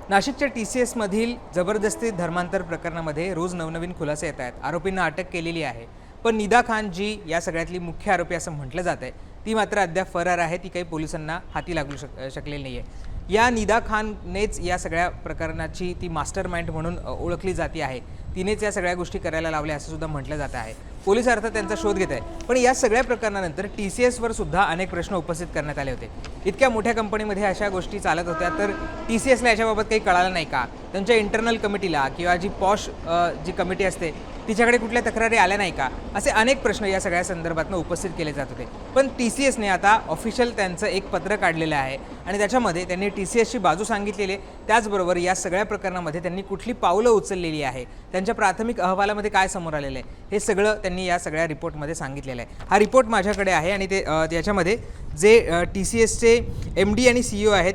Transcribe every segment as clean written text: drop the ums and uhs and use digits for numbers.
नाशिकच्या TCSमधील जबरदस्ती धर्मांतर प्रकरणामध्ये रोज नवनवीन खुलासे येत आहेत. आरोपींना अटक केलेली आहे, पण निदा खान जी या सगळ्यातली मुख्य आरोपी असं म्हटलं जात आहे, ती मात्र अद्याप फरार आहे. ती काही पोलिसांना हाती लागू शकलेली नाही आहे. या निदा खाननेच या सगळ्या प्रकरणाची ती मास्टर माइंड म्हणून ओळखली जाते आहे. तिनेच या सगळ्या गोष्टी करायला लावल्या असं सुद्धा म्हटलं जात आहे. पोलीस अर्थात त्यांचा शोध घेत आहे, पण या सगळ्या प्रकरणानंतर TCSवर सुद्धा अनेक प्रश्न उपस्थित करण्यात आले होते. इतक्या मोठ्या कंपनीमध्ये अशा गोष्टी चालत होत्या, तर TCSला याच्याबाबत काही कळालं नाही का? त्यांच्या इंटरनल कमिटीला किंवा जी पॉश जी कमिटी असते तिच्याकडे कुठल्या तक्रारी आल्या नाही का? असे अनेक प्रश्न या सगळ्या संदर्भातनं उपस्थित केले जात होते. पण TCSने आता ऑफिशियल त्यांचं एक पत्र काढलेलं आहे आणि त्याच्यामध्ये त्यांनी TCSची बाजू सांगितलेली आहे. त्याचबरोबर या सगळ्या प्रकरणामध्ये त्यांनी कुठली पावलं उचललेली आहे, त्यांच्या प्राथमिक अहवालामध्ये काय समोर आलेलं आहे, हे सगळं त्यांनी या सगळ्या रिपोर्टमध्ये सांगितलेलं आहे. हा रिपोर्ट माझ्याकडे आहे आणि ते त्याच्यामध्ये जे TCSचे MD आणि CEO आहेत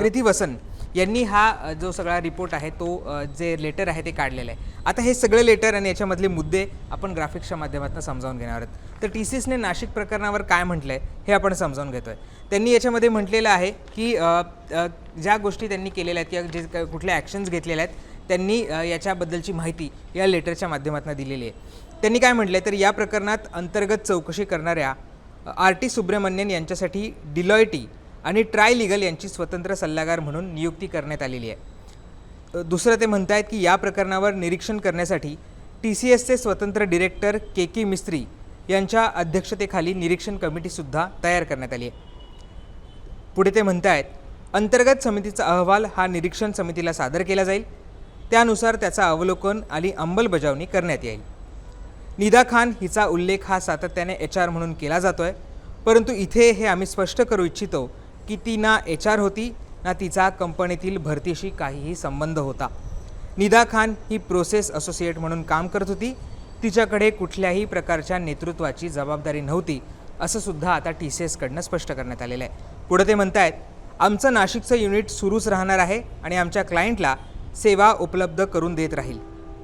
कृतिवसन यांनी हा जो सगळा रिपोर्ट आहे तो जे लेटर आहे ते काढलेलं आहे. आता हे सगळे लेटर आणि याच्यामधले मुद्दे आपण ग्राफिक्सच्या माध्यमातून समजावून घेणार आहोत. तर TCSने नाशिक प्रकरणावर काय म्हटलं आहे हे आपण समजावून घेतो आहे. त्यांनी याच्यामध्ये म्हटलेलं आहे की ज्या गोष्टी त्यांनी केलेल्या आहेत किंवा जे कुठल्या ॲक्शन्स घेतलेल्या आहेत त्यांनी याच्याबद्दलची माहिती या लेटरच्या माध्यमातून दिलेली आहे. त्यांनी काय म्हटलं आहे तर या प्रकरणात अंतर्गत चौकशी करणाऱ्या RT सुब्रमण्यन यांच्यासाठी डिलॉयटी आणि ट्रायलिगल यांची स्वतंत्र सल्लागार म्हणून नियुक्ती करण्यात आलेली आहे. दुसरं ते म्हणत आहेत की या प्रकरणावर निरीक्षण करण्यासाठी TCSचे स्वतंत्र डिरेक्टर KK मिस्त्री यांच्या अध्यक्षतेखाली निरीक्षण कमिटीसुद्धा तयार करण्यात आली आहे. पुढे ते म्हणत आहेत अंतर्गत समितीचा अहवाल हा निरीक्षण समितीला सादर केला जाईल. त्यानुसार त्याचा अवलोकन आणि अंमलबजावणी करण्यात येईल. निदा खान हिचा उल्लेख हा सातत्याने HR म्हणून केला जातो आहे, परंतु इथे हे आम्ही स्पष्ट करू इच्छितो की ती ना HR होती ना तिचा कंपनीतील भरतीशी काहीही संबंध होता. निदा खान ही प्रोसेस असोसिएट म्हणून काम करत होती. तिच्याकडे कुठल्याही प्रकारच्या नेतृत्वाची जबाबदारी नव्हती असं सुद्धा आता TCSकडनं स्पष्ट करण्यात आलेलं आहे. पुढे ते म्हणत आहेत आमचं नाशिकचं युनिट सुरूच राहणार आहे आणि आमच्या क्लायंटला सेवा उपलब्ध करून देत राहील.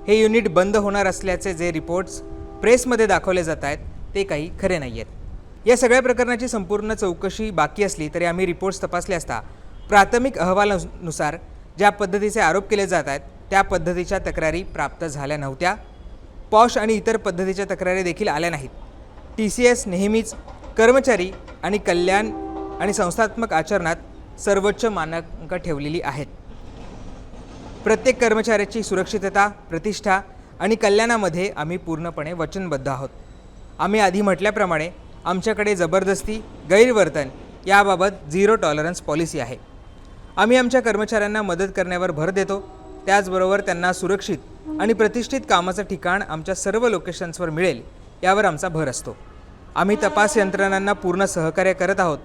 हे युनिट बंद होणार असल्याचे जे रिपोर्ट्स प्रेसमध्ये दाखवले जात आहेत ते काही खरे नाही आहेत. या सगळ्या प्रकरणाची संपूर्ण चौकशी बाकी असली तरी आम्ही रिपोर्ट्स तपासले असता प्राथमिक अहवालानुसार ज्या पद्धतीचे आरोप केले जात आहेत त्या पद्धतीच्या तक्रारी प्राप्त झाल्या नव्हत्या. पॉश आणि इतर पद्धतीच्या तक्रारी देखील आल्या नाहीत. TCS नेहमीच कर्मचारी आणि कल्याण आणि संस्थात्मक आचरणात सर्वोच्च मानक ठेवलेली आहेत. प्रत्येक कर्मचाऱ्याची सुरक्षितता, प्रतिष्ठा आणि कल्याणामध्ये आम्ही पूर्णपणे वचनबद्ध आहोत. आम्ही आधी म्हटल्याप्रमाणे आमच्याकडे जबरदस्ती, गैरवर्तन याबाबत 0 टॉलरन्स पॉलिसी आहे. आम्ही आमच्या कर्मचाऱ्यांना मदत करण्यावर भर देतो. त्याचबरोबर त्यांना सुरक्षित आणि प्रतिष्ठित कामाचं ठिकाण आमच्या सर्व लोकेशन्सवर मिळेल यावर आमचा भर असतो. आम्ही तपास यंत्रणांना पूर्ण सहकार्य करत आहोत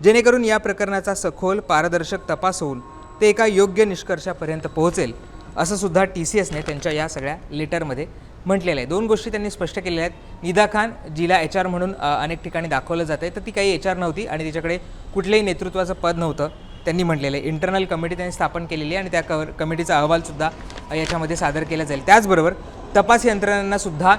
जेणेकरून या प्रकरणाचा सखोल, पारदर्शक तपास होऊन ते एका योग्य निष्कर्षापर्यंत पोहोचेल असं सुद्धा TCSने त्यांच्या या सगळ्या लेटरमध्ये म्हटलेलं आहे. 2 गोष्टी त्यांनी स्पष्ट केलेल्या आहेत. निदा खान जिला HR म्हणून अनेक ठिकाणी दाखवलं जातं आहे तर ती काही HR नव्हती आणि तिच्याकडे कुठल्याही नेतृत्वाचं पद नव्हतं त्यांनी म्हटलेलं आहे. इंटरनल कमिटी त्यांनी स्थापन केलेली आहे आणि त्या कमिटीचा अहवालसुद्धा याच्यामध्ये सादर केला जाईल. त्याचबरोबर तपास यंत्रणांनासुद्धा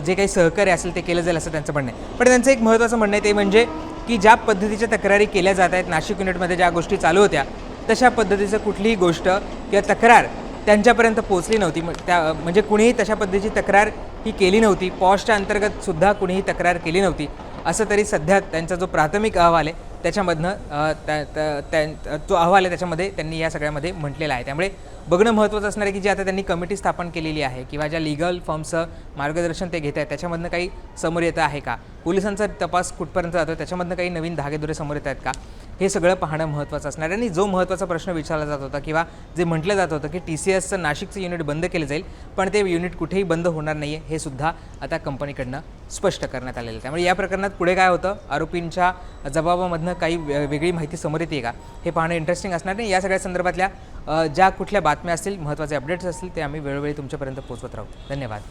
जे काही सहकार्य असेल ते केलं जाईल असं त्यांचं म्हणणं आहे. पण त्यांचं एक महत्त्वाचं म्हणणं आहे ते म्हणजे की ज्या पद्धतीच्या तक्रारी केल्या जात आहेत नाशिक युनिटमध्ये ज्या गोष्टी चालू होत्या तशा पद्धतीचं कुठलीही गोष्ट किंवा तक्रार त्यांच्यापर्यंत पोहोचली नव्हती. म्हणजे कुणीही तशा पद्धतीची तक्रार ही केली नव्हती. पॉशच्या अंतर्गत सुद्धा कुणीही तक्रार केली नव्हती असं तरी सध्या त्यांचा जो प्राथमिक अहवाल आहे त्याच्यामधनं तो अहवाल आहे त्याच्यामध्ये त्यांनी या सगळ्यामध्ये म्हटलेला आहे. त्यामुळे बघणं महत्त्वाचं असणार आहे की जी आता त्यांनी कमिटी स्थापन केलेली आहे किंवा ज्या लीगल फर्मचं मार्गदर्शन ते घेत आहेत त्याच्यामधनं काही समोर येतं आहे का, पोलिसांचा तपास कुठपर्यंत जातो त्याच्यामधनं काही नवीन धागेदोरे समोर येत आहेत का, हे सगळं पाहणं महत्त्वाचं असणार आहे. आणि जो महत्त्वाचा प्रश्न विचारला जात होता किंवा जे म्हटलं जात होतं की TCSचं नाशिकचं युनिट बंद केलं जाईल पण ते युनिट कुठेही बंद होणार नाही आहे हे सुद्धा आता कंपनीकडनं स्पष्ट करण्यात आलेलं आहे. त्यामुळे या प्रकरणात पुढे काय होतं, आरोपींच्या जबाबामधनं काही वेगळी माहिती समोर येते का हे पाहणं इंटरेस्टिंग असणार नाही. या सगळ्या संदर्भातल्या ज्या कुठल्या बातम्या असतील, महत्त्वाचे अपडेट्स असतील ते आम्ही वेळोवेळी तुमच्यापर्यंत पोहोचवत राहू. धन्यवाद.